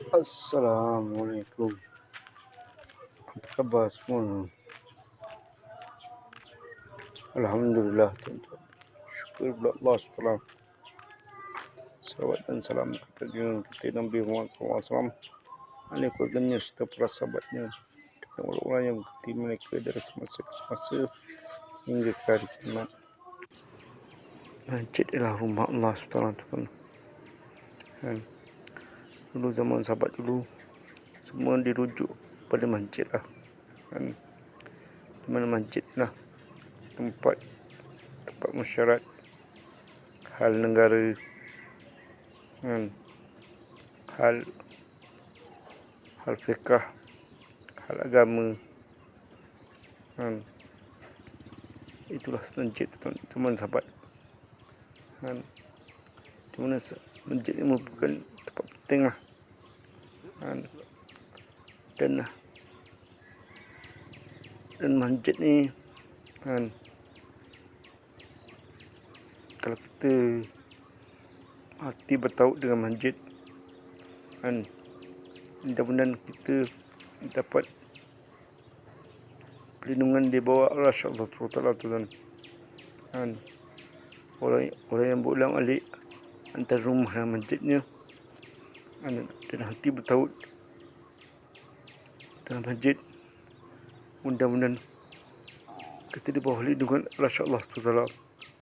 Assalamualaikum. Apa khabar semua? Alhamdulillah, tuan-tuan. Syukur kepada Allah SWT. Salawat dan salam kepada junjungan kita Nabi Muhammad SAW, ahli keluarganya serta para sahabatnya, dan orang-orang yang mengikuti mereka dari semasa ke semasa hingga ke hari kiamat. Masjid adalah rumah Allah SWT. Kan? Dulu zaman sahabat dulu, semua dirujuk pada masjid lah. Kan? Di mana masjid lah tempat mesyuarat hal negara, hal fiqh, hal agama. Itulah masjid teman sahabat. Di mana masjid ini merupakan tempat penting lah. Dan masjid ni kalau kita hati bertaut dengan masjid, mudah-mudahan kita dapat perlindungan di bawah Allah SWT, tuan. Orang yang berulang alik antara rumah dan masjidnya, dan hati bertaut dengan masjid, mudah-mudahan kita di bawah lindungan Allah SWT.